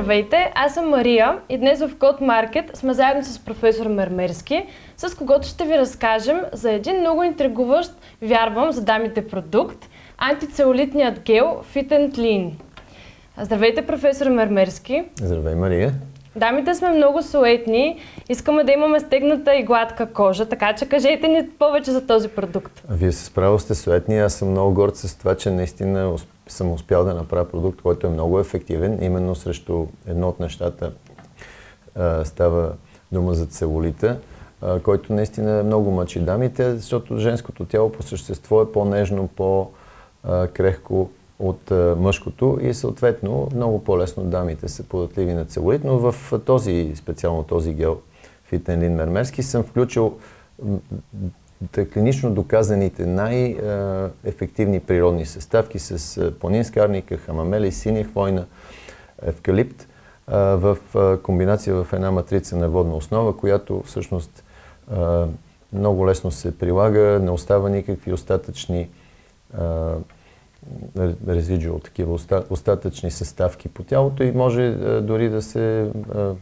Здравейте, аз съм Мария и днес в Code Market сме заедно с професор Мермерски, с когото ще ви разкажем за един много интригуващ, вярвам, за дамите продукт – антицелулитният гел Fit and Lean. Здравейте, професор Мермерски. Здравей, Мария. Дамите сме много суетни, искаме да имаме стегната и гладка кожа, така че кажете ни повече за този продукт. Вие с право сте суетни, аз съм много горд с това, че наистина съм успял да направя продукт, който е много ефективен. Именно срещу едно от нещата става дума за целулита, който наистина много мъчи дамите, защото женското тяло по същество е по-нежно, по-крехко от мъжкото и съответно много по-лесно дамите са податливи на целулит, но в специално този гел Fit and Lean Мермерски съм включил клинично доказаните най-ефективни природни съставки с планинска арника, хамамели, синя хвойна, евкалипт в комбинация в една матрица на водна основа, която всъщност много лесно се прилага, не остава никакви остатъчни резидуал, такива остатъчни съставки по тялото и може дори да се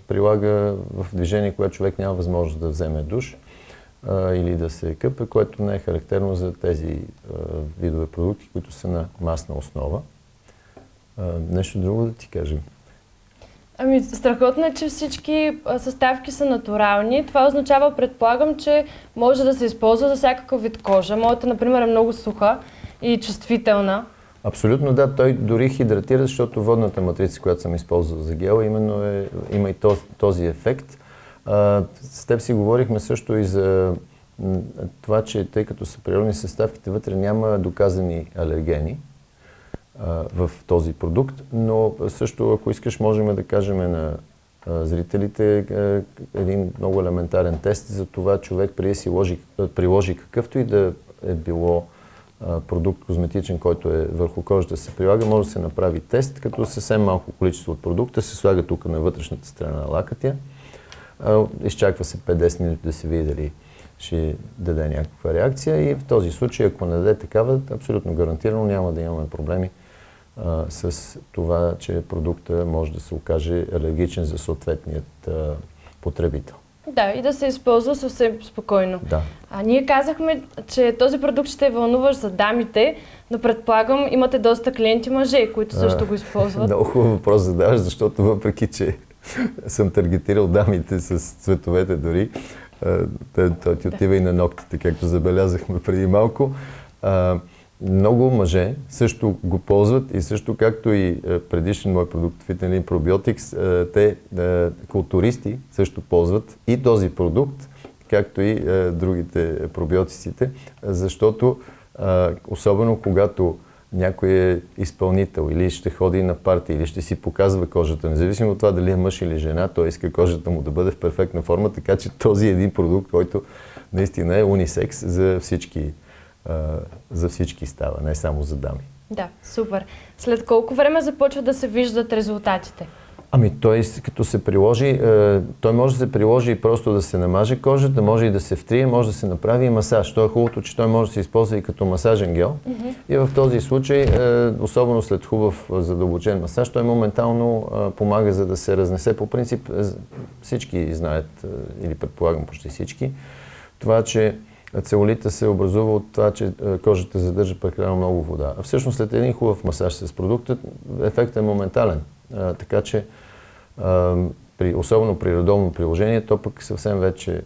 прилага в движение, което човек няма възможност да вземе душ или да се къпе, което не е характерно за тези видове продукти, които са на масна основа. Нещо друго да ти кажем? Страхотно е, че всички съставки са натурални. Това означава, предполагам, че може да се използва за всякакъв вид кожа. Моята, например, е много суха и чувствителна. Абсолютно да, той дори хидратира, защото водната матрица, която съм използвал за гела, именно има и този ефект. С теб си говорихме също и за това, че тъй като са природни съставките, вътре няма доказани алергени в този продукт, но също, ако искаш, можем да кажем на зрителите един много елементарен тест за това човек преди да си приложи какъвто и да е било продукт козметичен, който е върху кожата се прилага, може да се направи тест, като съвсем малко количество от продукта се слага тук на вътрешната страна на лакътя. Изчаква се 5-10 минути да се види дали ще даде някаква реакция и в този случай, ако не даде такава, абсолютно гарантирано няма да имаме проблеми с това, че продукта може да се окаже алергичен за съответният потребител. Да, и да се използва съвсем спокойно. Да. Ние казахме, че този продукт ще е вълнуващ за дамите, но предполагам имате доста клиенти мъже, които също го използват. Много хубав въпрос задаваш, защото въпреки, че съм таргетирал дамите с цветовете дори, той ти отива и на ногтите, както забелязахме преди малко. Много мъже също го ползват и също както и предишен мой продукт Fit and Lean Probiotics, те културисти също ползват и този продукт, както и другите пробиотиците, защото особено когато някой е изпълнител или ще ходи на партия или ще си показва кожата, независимо от това дали е мъж или жена, той иска кожата му да бъде в перфектна форма, така че този е един продукт, който наистина е унисекс за всички става, не само за дами. Да, супер. След колко време започва да се виждат резултатите? Той като се приложи, той може да се приложи и просто да се намаже кожата, може и да се втрие, може да се направи и масаж. То е хубавото, че той може да се използва и като масажен гел. И в този случай, особено след хубав задълбочен масаж, той моментално помага за да се разнесе. По принцип всички знаят, или предполагам почти всички, това, че целулита се образува от това, че кожата задържа прекалено много вода. А всъщност след един хубав масаж с продукта, ефектът е моментален. Така че, особено при редовно приложение, то пък съвсем вече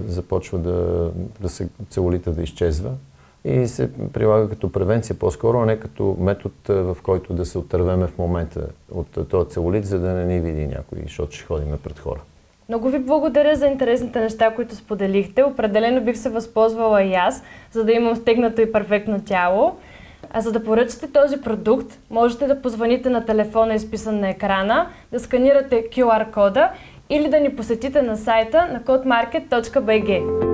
започва целулита да изчезва и се прилага като превенция по-скоро, а не като метод, в който да се отървеме в момента от този целулит, за да не ни види някой, защото ще ходим пред хора. Много ви благодаря за интересните неща, които споделихте. Определено бих се възползвала и аз, за да имам стегнато и перфектно тяло. А за да поръчате този продукт, можете да позвоните на телефона, изписан на екрана, да сканирате QR кода или да ни посетите на сайта на codemarket.bg.